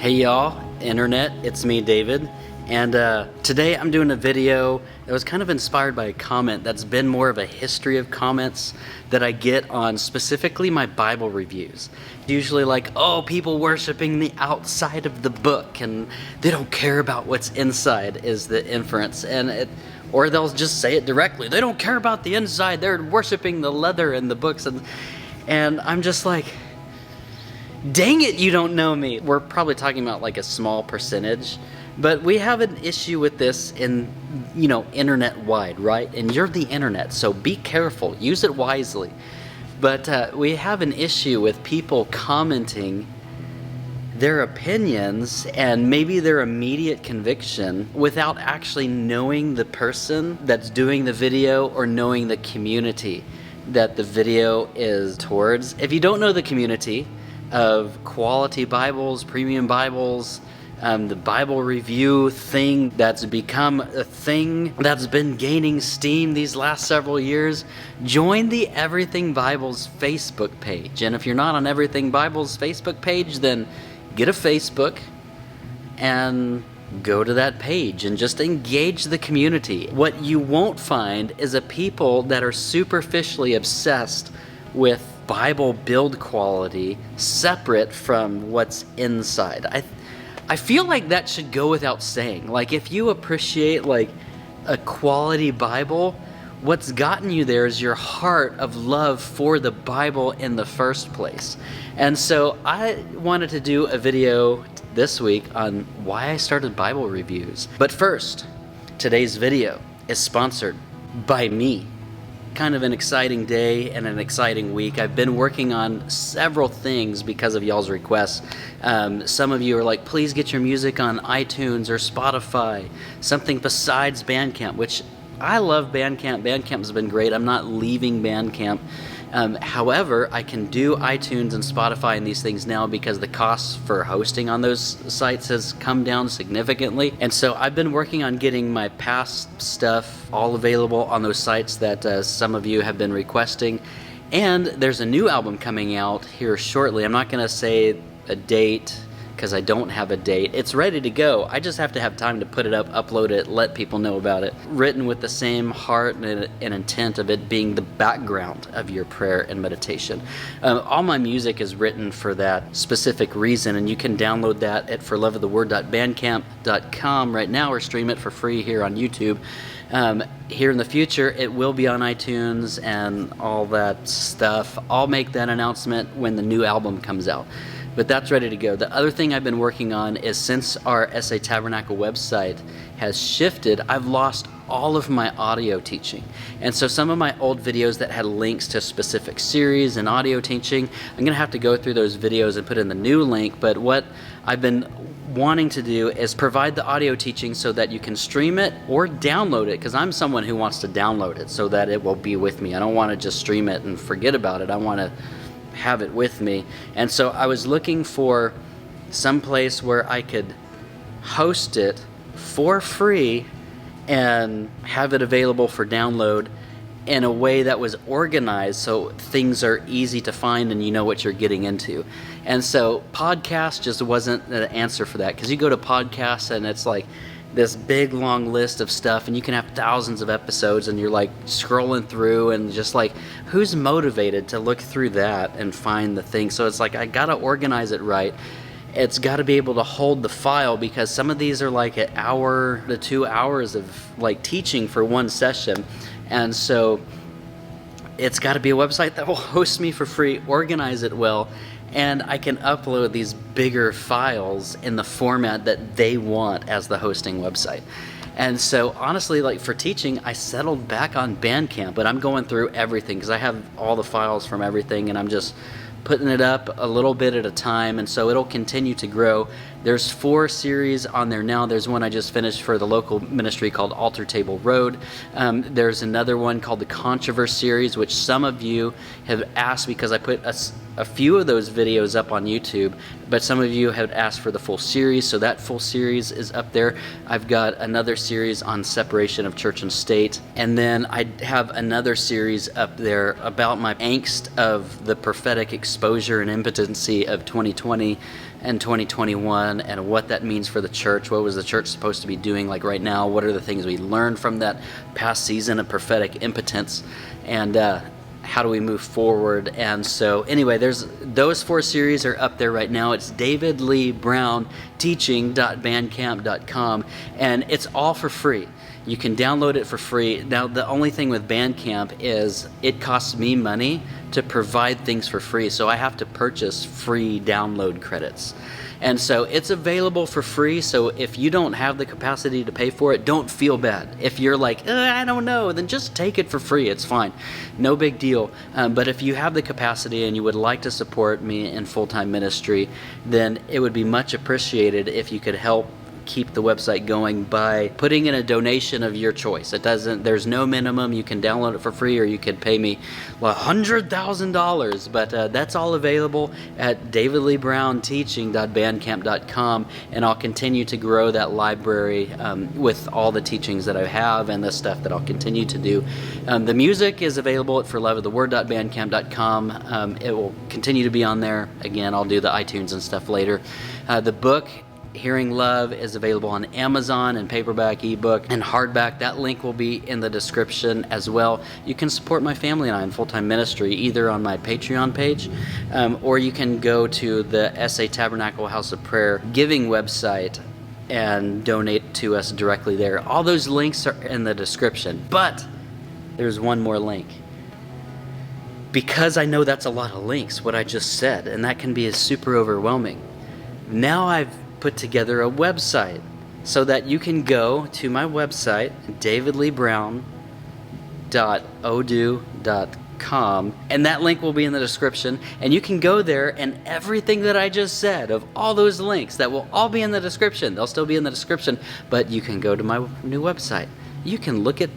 Hey y'all, internet, it's me David, and today I'm doing a video that was kind of inspired by a comment that's been more of a history of comments that I get on specifically my Bible reviews. Usually like, oh, people worshiping the outside of the book and they don't care about what's inside is the inference, or they'll just say it directly, they don't care about the inside, they're worshiping the leather in the books, and I'm just like, dang it, you don't know me. We're probably talking about like a small percentage, but we have an issue with this in, internet wide, right? And you're the internet, so be careful, use it wisely. But we have an issue with people commenting their opinions and maybe their immediate conviction without actually knowing the person that's doing the video or knowing the community that the video is towards. If you don't know the community of quality Bibles, premium Bibles, the Bible review thing that's become a thing that's been gaining steam these last several years, join the Everything Bibles Facebook page. And if you're not on Everything Bibles Facebook page, then get a Facebook and go to that page and just engage the community. What you won't find is a people that are superficially obsessed with Bible build quality separate from what's inside. I feel like that should go without saying. Like, if you appreciate like a quality Bible, what's gotten you there is your heart of love for the Bible in the first place. And so I wanted to do a video this week on why I started Bible reviews. But first, today's video is sponsored by me. Kind of an exciting day and an exciting week. I've been working on several things because of y'all's requests. Some of you are like, please get your music on iTunes or Spotify, something besides Bandcamp, which I love Bandcamp. Bandcamp's been great. I'm not leaving Bandcamp. However, I can do iTunes and Spotify and these things now because the costs for hosting on those sites has come down significantly. And so I've been working on getting my past stuff all available on those sites that some of you have been requesting. And there's a new album coming out here shortly. I'm not going to say a date because I don't have a date. It's ready to go. I just have to have time to put it up, upload it, let people know about it. Written with the same heart and intent of it being the background of your prayer and meditation. All my music is written for that specific reason, and you can download that at forloveoftheword.bandcamp.com right now or stream it for free here on YouTube. Here in the future, it will be on iTunes and all that stuff. I'll make that announcement when the new album comes out. But that's ready to go. The other thing I've been working on is, since our SA Tabernacle website has shifted, I've lost all of my audio teaching. And so some of my old videos that had links to specific series and audio teaching, I'm going to have to go through those videos and put in the new link. But what I've been wanting to do is provide the audio teaching so that you can stream it or download it, because I'm someone who wants to download it so that it will be with me. I don't want to just stream it and forget about it. I want to have it with me. And so I was looking for some place where I could host it for free and have it available for download in a way that was organized so things are easy to find and you know what you're getting into. And so podcast just wasn't the answer for that, because you go to podcasts and it's like this big long list of stuff, and you can have thousands of episodes, and you're like scrolling through and just like, who's motivated to look through that and find the thing? So it's like, I gotta organize it right. It's got to be able to hold the file, because some of these are like an hour to 2 hours of like teaching for one session. And so it's got to be a website that will host me for free, organize it well, and I can upload these bigger files in the format that they want as the hosting website. And so honestly, like for teaching, I settled back on Bandcamp, but I'm going through everything because I have all the files from everything, and I'm just putting it up a little bit at a time, and so it'll continue to grow. There's 4 series on there now. There's one I just finished for the local ministry called Altar Table Road. There's another one called the Controversy series, which some of you have asked, because I put a few of those videos up on YouTube, but some of you have asked for the full series, so that full series is up there. I've got another series on separation of church and state, and then I have another series up there about my angst of the prophetic exposure and impotency of 2020 in 2021 and what that means for the church. What was the church supposed to be doing like right now? What are the things we learned from that past season of prophetic impotence? And how do we move forward? And so anyway, there's those 4 series are up there right now. It's David Lee Brown teaching.bandcamp.com, and it's all for free. You can download it for free. Now, the only thing with Bandcamp is it costs me money to provide things for free, so I have to purchase free download credits. And so it's available for free, so if you don't have the capacity to pay for it, don't feel bad. If you're like, I don't know, then just take it for free. It's fine. No big deal. But if you have the capacity and you would like to support me in full-time ministry, then it would be much appreciated if you could help keep the website going by putting in a donation of your choice. There's no minimum. You can download it for free, or you could pay me $100,000, but that's all available at davidleebrownteaching.bandcamp.com, and I'll continue to grow that library with all the teachings that I have and the stuff that I'll continue to do. The music is available at forloveoftheword.bandcamp.com. It will continue to be on there. Again, I'll do the iTunes and stuff later. The book Hearing Love is available on Amazon in paperback, ebook, and hardback. That link will be in the description as well. You can support my family and I in full-time ministry either on my Patreon page, or you can go to the SA Tabernacle House of Prayer giving website and donate to us directly there. All those links are in the description, but there's one more link. Because I know that's a lot of links, what I just said, and that can be super overwhelming. Now I've put together a website so that you can go to my website, davidleebrown.odu.com, and that link will be in the description, and you can go there, and everything that I just said of all those links, that will all be in the description. They'll still be in the description, but you can go to my new website. You can look at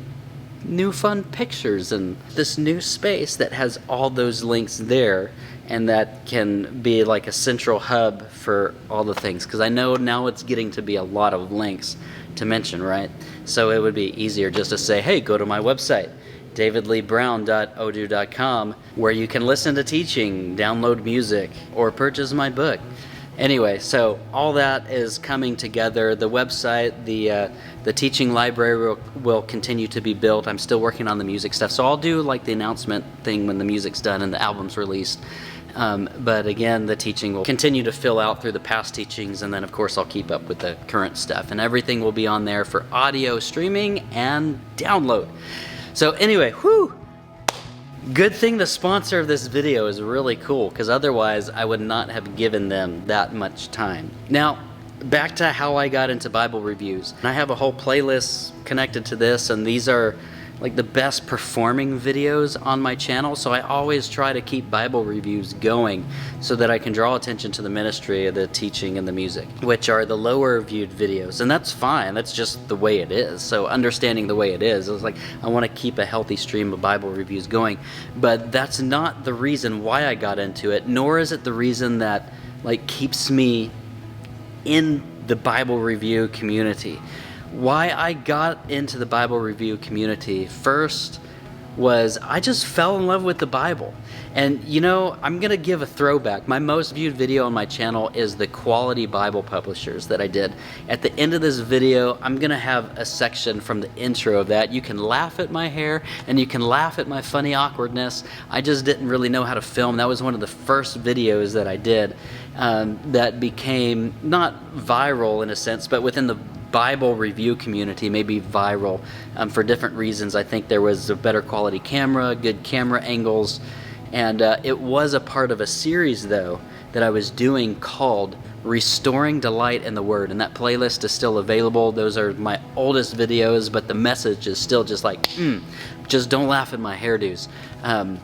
new fun pictures and this new space that has all those links there, and that can be like a central hub for all the things, because I know now it's getting to be a lot of links to mention, right? So it would be easier just to say, hey, go to my website, davidleebrown.odu.com, where you can listen to teaching, download music, or purchase my book. Anyway, so all that is coming together. The website, the teaching library will continue to be built. I'm still working on the music stuff, so I'll do like the announcement thing when the music's done and the album's released. But again, the teaching will continue to fill out through the past teachings, and then of course I'll keep up with the current stuff, and everything will be on there for audio streaming and download. So anyway, whew! Good thing the sponsor of this video is really cool, because otherwise I would not have given them that much time. Now, back to how I got into Bible reviews. I have a whole playlist connected to this, and these are like the best performing videos on my channel, so I always try to keep Bible reviews going so that I can draw attention to the ministry of the teaching and the music, which are the lower viewed videos, and that's fine. That's just the way it is. So understanding the way it is, it's like I want to keep a healthy stream of Bible reviews going, but that's not the reason why I got into it, nor is it the reason that like keeps me in the Bible review community. Why I got into the Bible review community first was I just fell in love with the Bible. And you know, I'm gonna give a throwback. My most viewed video on my channel is the quality Bible publishers that I did. At the end of this video, I'm gonna have a section from the intro of that. You can laugh at my hair and you can laugh at my funny awkwardness. I just didn't really know how to film. That was one of the first videos that I did that became not viral in a sense, but within the Bible review community, maybe viral for different reasons. I think there was a better quality camera, good camera angles, and it was a part of a series though that I was doing called Restoring Delight in the Word, and that playlist is still available. Those are my oldest videos, but the message is still just like, just don't laugh at my hairdos,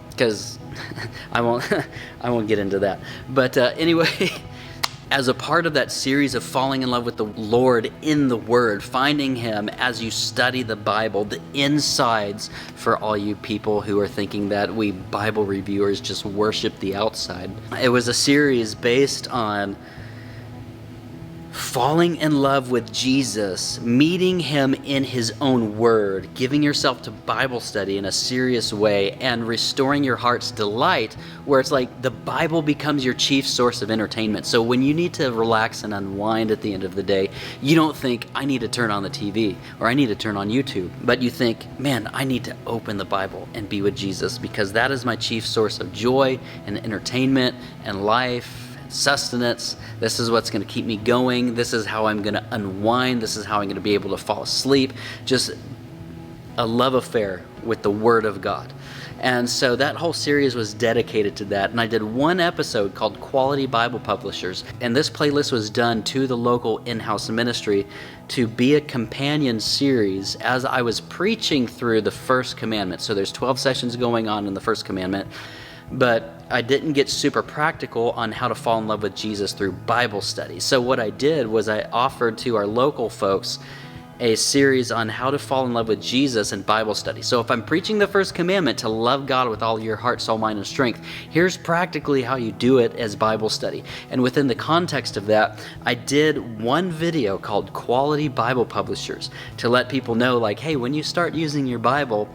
because I won't get into that. But anyway, as a part of that series of falling in love with the Lord in the Word, finding Him as you study the Bible, the insides for all you people who are thinking that we Bible reviewers just worship the outside. It was a series based on falling in love with Jesus, meeting him in his own word, giving yourself to Bible study in a serious way, and restoring your heart's delight, where it's like the Bible becomes your chief source of entertainment. So when you need to relax and unwind at the end of the day, you don't think, I need to turn on the TV or I need to turn on YouTube, but you think, man, I need to open the Bible and be with Jesus, because that is my chief source of joy and entertainment and life, sustenance. This is what's going to keep me going. This is how I'm going to unwind. This is how I'm going to be able to fall asleep. Just a love affair with the Word of God. And so that whole series was dedicated to that. And I did one episode called Quality Bible Publishers. And this playlist was done to the local in-house ministry to be a companion series as I was preaching through the first commandment. So there's 12 sessions going on in the first commandment. But I didn't get super practical on how to fall in love with Jesus through Bible study. So what I did was I offered to our local folks a series on how to fall in love with Jesus in Bible study. So if I'm preaching the first commandment to love God with all your heart, soul, mind, and strength, here's practically how you do it as Bible study. And within the context of that, I did one video called Quality Bible Publishers to let people know, like, hey, when you start using your Bible,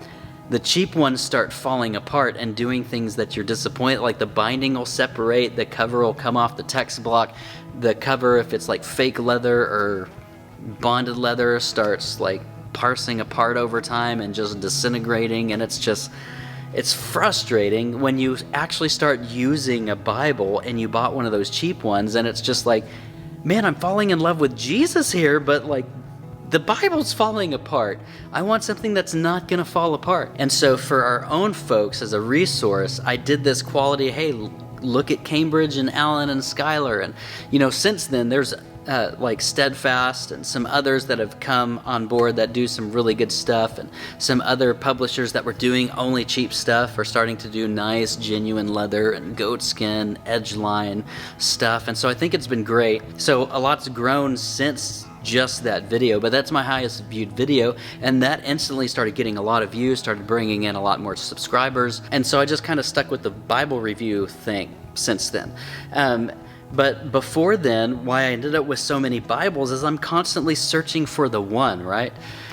the cheap ones start falling apart and doing things that you're disappointed, like the binding will separate, the cover will come off the text block, the cover, if it's like fake leather or bonded leather, starts like parsing apart over time and just disintegrating, and it's frustrating when you actually start using a Bible and you bought one of those cheap ones, and it's just like, man, I'm falling in love with Jesus here, but like, the Bible's falling apart. I want something that's not going to fall apart. And so for our own folks, as a resource, I did this quality, hey, look at Cambridge and Allen and Schuyler. And, you know, since then, there's like Steadfast and some others that have come on board that do some really good stuff. And some other publishers that were doing only cheap stuff are starting to do nice, genuine leather and goatskin, edgeline stuff. And so I think it's been great. So a lot's grown since just that video, but that's my highest viewed video, and that instantly started getting a lot of views, started bringing in a lot more subscribers, and so I just kind of stuck with the Bible review thing since then. But before then, why I ended up with so many Bibles is I'm constantly searching for the one, right?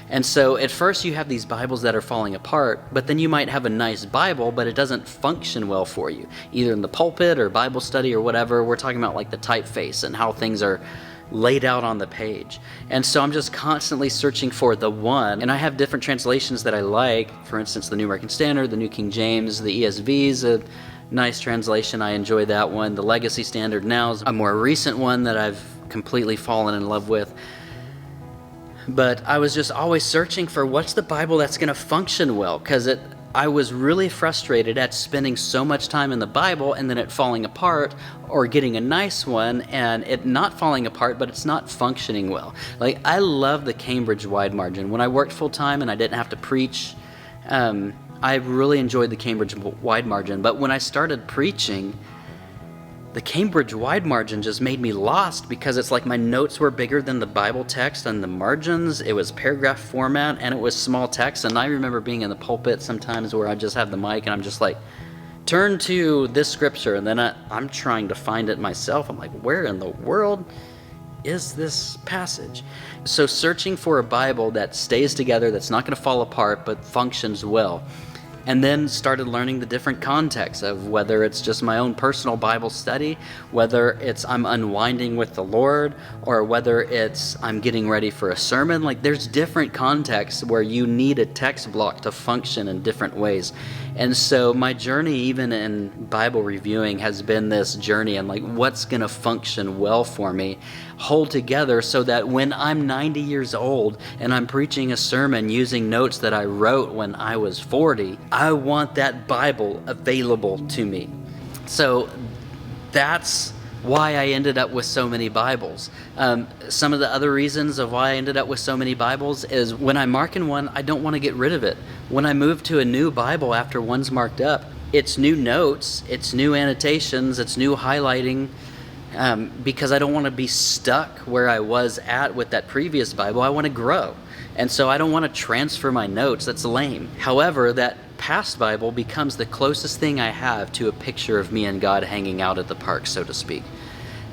And so at first you have these Bibles that are falling apart, but then you might have a nice Bible, but it doesn't function well for you, either in the pulpit or Bible study or whatever. We're talking about like the typeface and how things are laid out on the page. And so I'm just constantly searching for the one, and I have different translations that I like. For instance, the New American Standard, the New King James, the ESV is a nice translation. I enjoy that one. The Legacy Standard now is a more recent one that I've completely fallen in love with. But I was just always searching for what's the Bible that's going to function well, because I was really frustrated at spending so much time in the Bible and then it falling apart, or getting a nice one and it not falling apart, but it's not functioning well. Like, I love the Cambridge Wide Margin. When I worked full time and I didn't have to preach, I really enjoyed the Cambridge Wide Margin. But when I started preaching, the Cambridge Wide Margin just made me lost, because it's like my notes were bigger than the Bible text and the margins. It was paragraph format and it was small text. And I remember being in the pulpit sometimes where I just have the mic and I'm just like, turn to this scripture. And then I'm trying to find it myself. I'm like, where in the world is this passage? So searching for a Bible that stays together, that's not going to fall apart, but functions well. And then started learning the different contexts of whether it's just my own personal Bible study, whether it's I'm unwinding with the Lord, or whether it's I'm getting ready for a sermon. Like, there's different contexts where you need a text block to function in different ways. And so my journey, even in Bible reviewing, has been this journey and like, what's going to function well for me, hold together, so that when I'm 90 years old and I'm preaching a sermon using notes that I wrote when I was 40, I want that Bible available to me. So that's why I ended up with so many Bibles. Some of the other reasons of why I ended up with so many Bibles is when I mark in one, I don't want to get rid of it. When I move to a new Bible after one's marked up, it's new notes, it's new annotations, it's new highlighting, because I don't want to be stuck where I was at with that previous Bible. I want to grow. And so I don't want to transfer my notes. That's lame. However, that past Bible becomes the closest thing I have to a picture of me and God hanging out at the park, so to speak.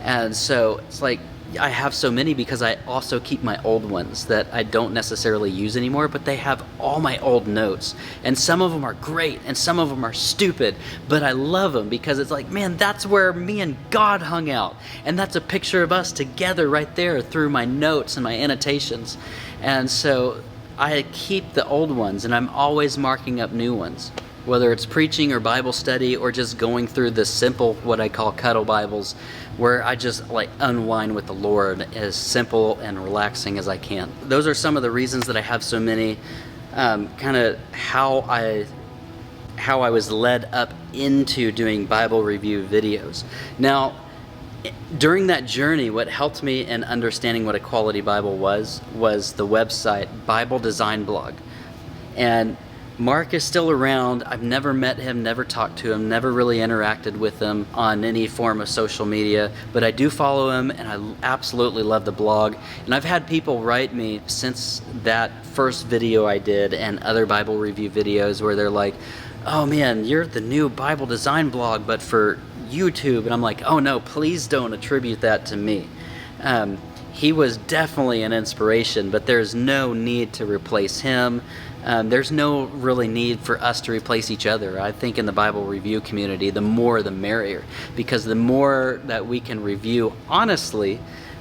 And so it's like, I have so many because I also keep my old ones that I don't necessarily use anymore, but they have all my old notes. And some of them are great and some of them are stupid, but I love them because it's like, man, that's where me and God hung out. And that's a picture of us together right there through my notes and my annotations. And so I keep the old ones and I'm always marking up new ones. Whether it's preaching or Bible study or just going through the simple, what I call cuddle Bibles, where I just like unwind with the Lord as simple and relaxing as I can. Those are some of the reasons that I have so many, kind of how I was led up into doing Bible review videos. Now, during that journey, what helped me in understanding what a quality Bible was the website Bible Design Blog. And Mark is still around. I've never met him, never talked to him, never really interacted with him on any form of social media, but I do follow him and I absolutely love the blog. And I've had people write me since that first video I did and other Bible review videos where they're like, oh man, you're the new Bible design blog, but for YouTube. And I'm like, oh no, please don't attribute that to me. He was definitely an inspiration, but there's no need to replace him. There's no really need for us to replace each other. I think in the Bible review community, the more the merrier, because the more that we can review honestly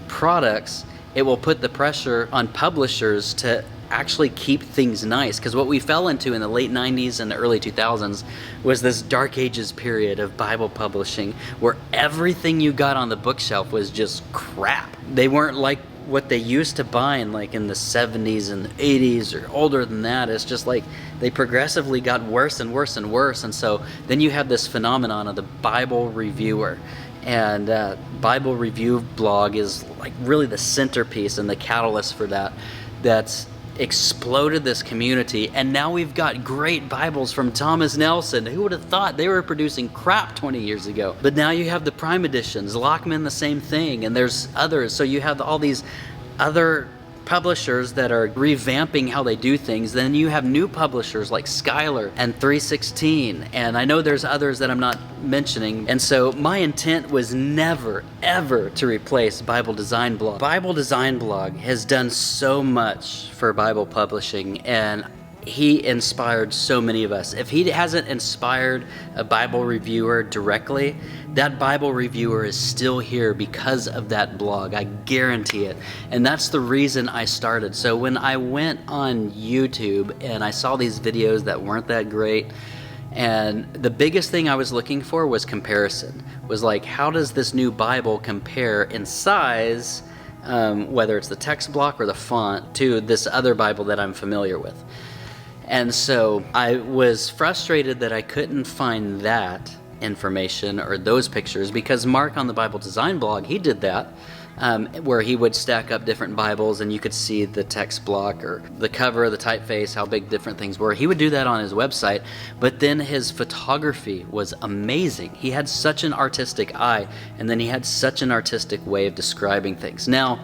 products, it will put the pressure on publishers to actually keep things nice. Because what we fell into in the late 90s and the early 2000s was this dark ages period of Bible publishing where everything you got on the bookshelf was just crap. They weren't like what they used to buy in like in the 70s and the 80s or older than that. It's just like they progressively got worse and worse and worse. And so then you have this phenomenon of the Bible reviewer. And Bible review blog is like really the centerpiece and the catalyst for that. That's exploded this community, and now we've got great Bibles from Thomas Nelson. Who would have thought they were producing crap 20 years ago? But now you have the Prime editions, Lockman the same thing, and there's others. So you have all these other publishers that are revamping how they do things. Then you have new publishers like Schuyler and 316, and I know there's others that I'm not mentioning. And so my intent was never ever to replace Bible Design Blog. Bible Design Blog has done so much for Bible publishing, and he inspired so many of us. If he hasn't inspired a Bible reviewer directly, that Bible reviewer is still here because of that blog. I guarantee it. And that's the reason I started. So when I went on YouTube and I saw these videos that weren't that great, and the biggest thing I was looking for was comparison. Was like, how does this new Bible compare in size, whether it's the text block or the font, to this other Bible that I'm familiar with? And so I was frustrated that I couldn't find that information or those pictures, because Mark on the Bible Design Blog, he did that, where he would stack up different Bibles and you could see the text block or the cover, the typeface, how big different things were. He would do that on his website, but then his photography was amazing. He had such an artistic eye, and then he had such an artistic way of describing things. Now,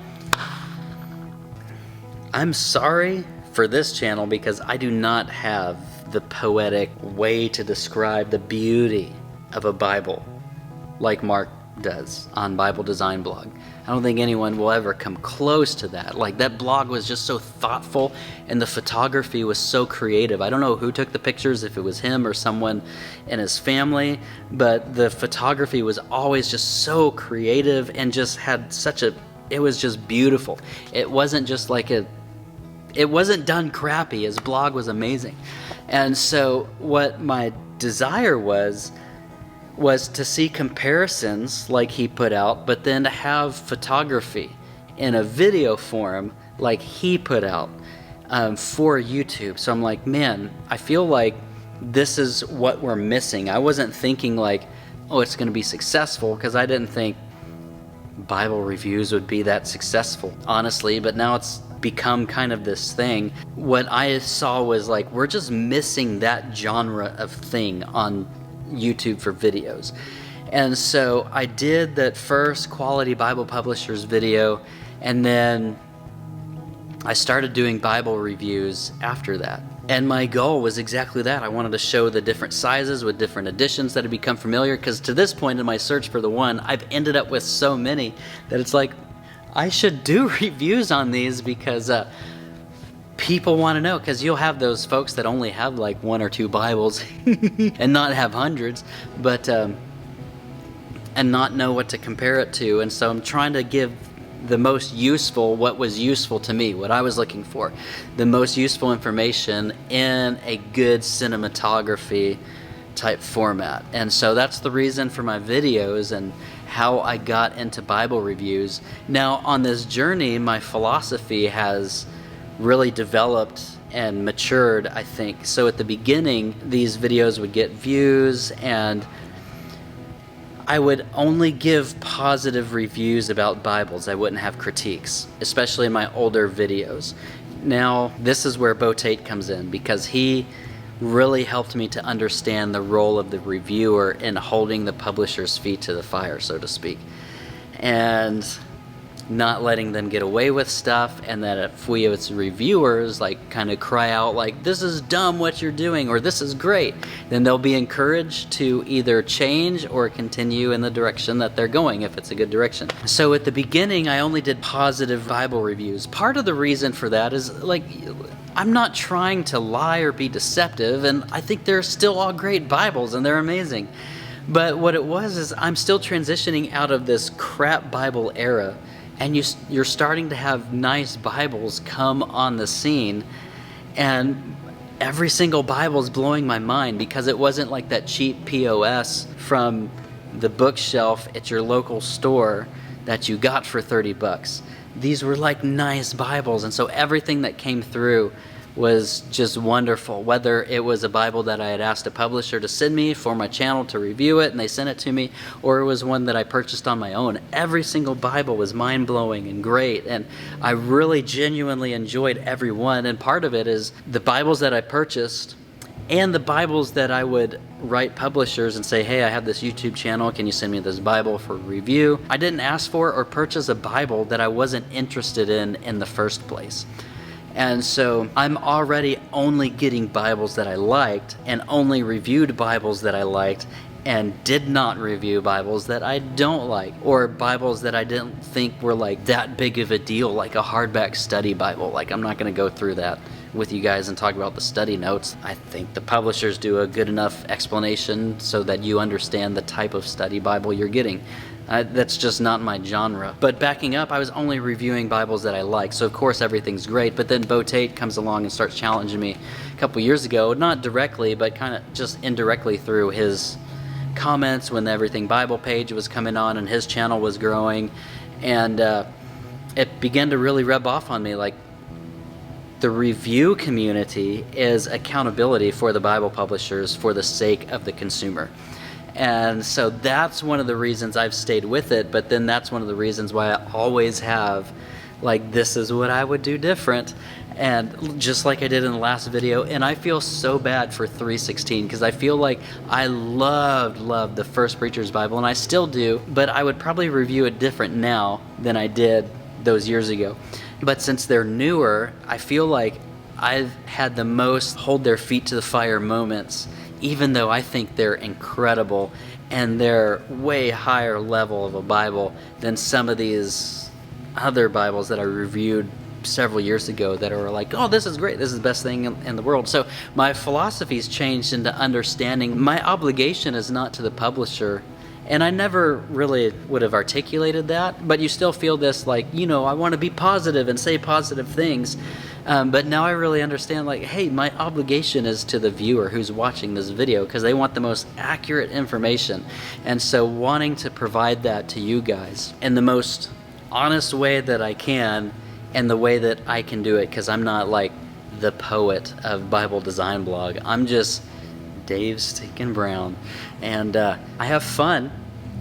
I'm sorry for this channel because I do not have the poetic way to describe the beauty of a Bible like Mark does on Bible Design Blog. I don't think anyone will ever come close to that. Like, that blog was just so thoughtful and the photography was so creative. I don't know who took the pictures, if it was him or someone in his family, but the photography was always just so creative and just had such a, it was just beautiful. It wasn't just like it wasn't done crappy. His blog was amazing. And so what my desire was to see comparisons like he put out, but then to have photography in a video form like he put out for YouTube. So I'm like, man, I feel like this is what we're missing. I wasn't thinking like, oh, it's going to be successful, because I didn't think Bible reviews would be that successful, honestly, but now it's become kind of this thing. What I saw was like, we're just missing that genre of thing on YouTube for videos. And so I did that first quality Bible publishers video, and then I started doing Bible reviews after that. And my goal was exactly that. I wanted to show the different sizes with different editions that had become familiar, because to this point in my search for the one, I've ended up with so many that it's like, I should do reviews on these because people want to know, because you'll have those folks that only have like 1 or 2 Bibles and not have hundreds, but and not know what to compare it to. And so I'm trying to give the most useful, what was useful to me, what I was looking for, the most useful information in a good cinematography type format. And so that's the reason for my videos and how I got into Bible reviews. Now on this journey, my philosophy has really developed and matured, I think. So at the beginning, these videos would get views, and I would only give positive reviews about Bibles. I wouldn't have critiques, especially in my older videos. Now, this is where l.e.g.o comes in, because he really helped me to understand the role of the reviewer in holding the publisher's feet to the fire, so to speak, and not letting them get away with stuff. And that if we as reviewers like kind of cry out like, this is dumb what you're doing, or this is great, then they'll be encouraged to either change or continue in the direction that they're going, if it's a good direction. So at the beginning, I only did positive Bible reviews. Part of the reason for that is, like, I'm not trying to lie or be deceptive, and I think they're still all great Bibles and they're amazing. But what it was is, I'm still transitioning out of this crap Bible era, and you're starting to have nice Bibles come on the scene, and every single Bible is blowing my mind, because it wasn't like that cheap POS from the bookshelf at your local store that you got for 30 bucks. These were like nice Bibles, and so everything that came through was just wonderful. Whether it was a Bible that I had asked a publisher to send me for my channel to review it and they sent it to me, or it was one that I purchased on my own, every single Bible was mind-blowing and great, and I really genuinely enjoyed every one. And part of it is the Bibles that I purchased and the Bibles that I would write publishers and say, hey, I have this YouTube channel, can you send me this Bible for review? I didn't ask for or purchase a Bible that I wasn't interested in the first place. And so I'm already only getting Bibles that I liked, and only reviewed Bibles that I liked, and did not review Bibles that I don't like, or Bibles that I didn't think were like that big of a deal, like a hardback study Bible. Like, I'm not going to go through that with you guys and talk about the study notes. I think the publishers do a good enough explanation so that you understand the type of study Bible you're getting. That's just not my genre. But backing up, I was only reviewing Bibles that I like, so of course everything's great. But then l.e.g.o comes along and starts challenging me a couple years ago, not directly, but kind of just indirectly through his comments when the Everything Bible page was coming on and his channel was growing. And it began to really rub off on me, like, the review community is accountability for the Bible publishers for the sake of the consumer. And so that's one of the reasons I've stayed with it, but then that's one of the reasons why I always have, like, this is what I would do different, and just like I did in the last video. And I feel so bad for 3:16, because I feel like I loved the First Preacher's Bible, and I still do, but I would probably review it different now than I did those years ago. But since they're newer, I feel like I've had the most hold their feet to the fire moments, even though I think they're incredible and they're way higher level of a Bible than some of these other Bibles that I reviewed several years ago that are like, oh, this is great, this is the best thing in the world. So my philosophy's changed into understanding my obligation is not to the publisher. And I never really would have articulated that, but you still feel this, like, you know, I want to be positive and say positive things. But now I really understand, like, hey, my obligation is to the viewer who's watching this video, because they want the most accurate information. And so wanting to provide that to you guys in the most honest way that I can, and the way that I can do it, because I'm not like the poet of Bible Design Blog. I'm just Dave Stinkin' Brown. And I have fun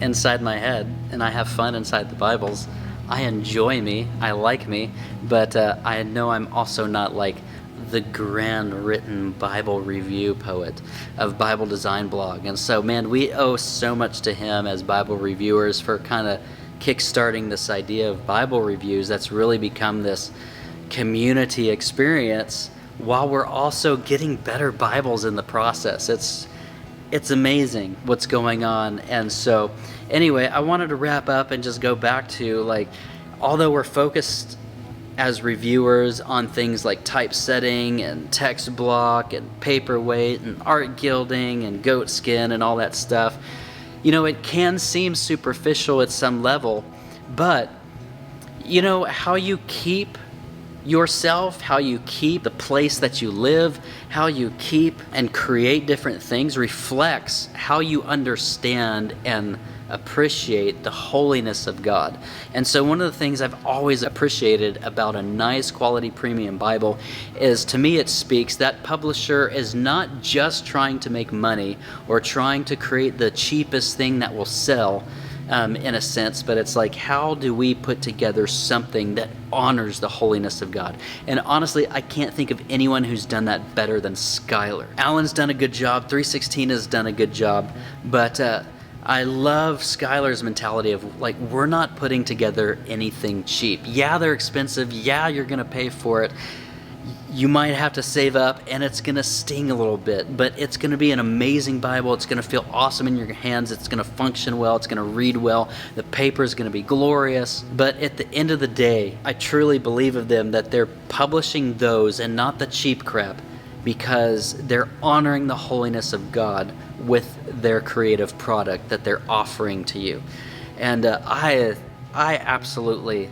inside my head, and I have fun inside the Bibles. I enjoy me, I like me, but I know I'm also not like the grand written Bible review poet of Bible Design Blog. And so, man, we owe so much to him as Bible reviewers for kind of kickstarting this idea of Bible reviews that's really become this community experience, while we're also getting better Bibles in the process. It's amazing what's going on. And so anyway, I wanted to wrap up and just go back to, like, although we're focused as reviewers on things like typesetting and text block and paperweight and art gilding and goat skin and all that stuff, you know, it can seem superficial at some level, but you know, how you keep yourself, how you keep the place that you live, how you keep and create different things reflects how you understand and appreciate the holiness of God. And so one of the things I've always appreciated about a nice quality premium Bible is, to me, it speaks that publisher is not just trying to make money or trying to create the cheapest thing that will sell, in a sense, but it's like, how do we put together something that honors the holiness of God? And honestly, I can't think of anyone who's done that better than Skylar. Alan's done a good job, 316 has done a good job, but I love Skylar's mentality of, like, we're not putting together anything cheap. Yeah, they're expensive. Yeah, you're going to pay for it. You might have to save up, and it's going to sting a little bit, but it's going to be an amazing Bible. It's going to feel awesome in your hands. It's going to function well. It's going to read well. The paper is going to be glorious. But at the end of the day, I truly believe of them that they're publishing those and not the cheap crap, because they're honoring the holiness of God with their creative product that they're offering to you. And I absolutely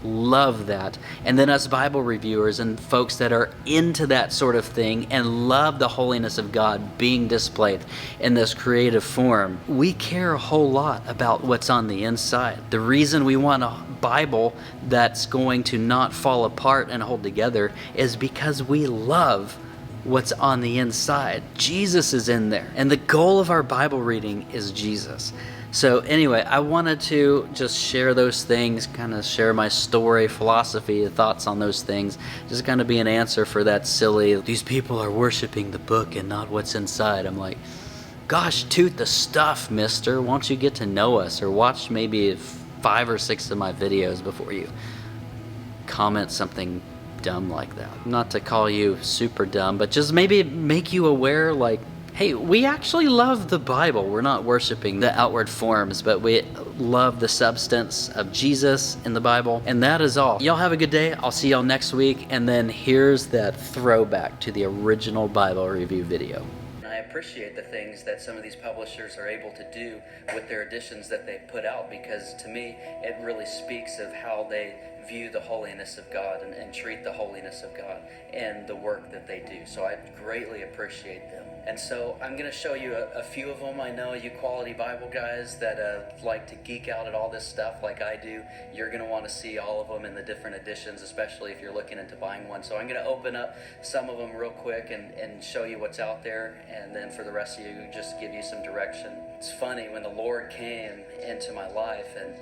love that. And then us Bible reviewers and folks that are into that sort of thing and love the holiness of God being displayed in this creative form, we care a whole lot about what's on the inside. The reason we want a Bible that's going to not fall apart and hold together is because we love what's on the inside. Jesus is in there, and the goal of our Bible reading is Jesus. So anyway, I wanted to just share those things, kind of share my story, philosophy, thoughts on those things, just kind of be an answer for that silly, these people are worshiping the book and not what's inside. I'm like, gosh, toot the stuff, mister. Why don't you get to know us, or watch maybe 5 or 6 of my videos before you comment something dumb like that. Not to call you super dumb, but just maybe make you aware, like, hey, we actually love the Bible. We're not worshiping the outward forms, but we love the substance of Jesus in the Bible. And that is all. Y'all have a good day. I'll see y'all next week. And then here's that throwback to the original Bible review video. I appreciate the things that some of these publishers are able to do with their editions that they put out, because to me, it really speaks of how they view the holiness of God and treat the holiness of God and the work that they do. So I greatly appreciate them. And so I'm going to show you a few of them. I know you quality Bible guys that like to geek out at all this stuff like I do. You're going to want to see all of them in the different editions, especially if you're looking into buying one. So I'm going to open up some of them real quick and show you what's out there, and then for the rest of you, just give you some direction. It's funny, when the Lord came into my life and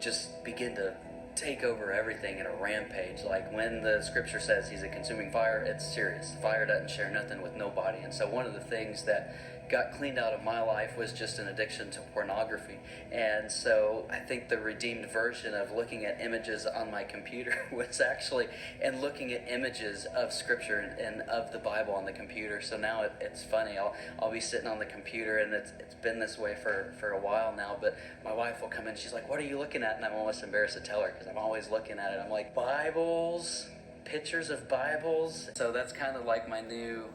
just began to take over everything in a rampage. Like when the scripture says he's a consuming fire, it's serious. Fire doesn't share nothing with nobody. And so one of the things that got cleaned out of my life was just an addiction to pornography. And so I think the redeemed version of looking at images on my computer was actually, and looking at images of scripture and of the Bible on the computer. So now it's funny, I'll be sitting on the computer, and it's been this way for a while now, but my wife will come in, she's like, what are you looking at? And I'm almost embarrassed to tell her, because I'm always looking at it. I'm like, Bibles, pictures of Bibles. So that's kind of like my new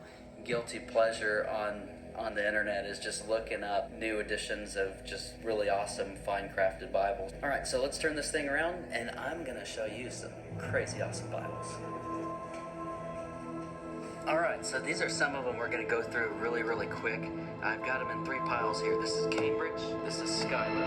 guilty pleasure on the internet, is just looking up new editions of just really awesome, fine crafted Bibles. All right, so let's turn this thing around, and I'm gonna show you some crazy awesome Bibles. All right, so these are some of them we're gonna go through really quick. I've got them in 3 piles here. This is Cambridge, this is Skylar,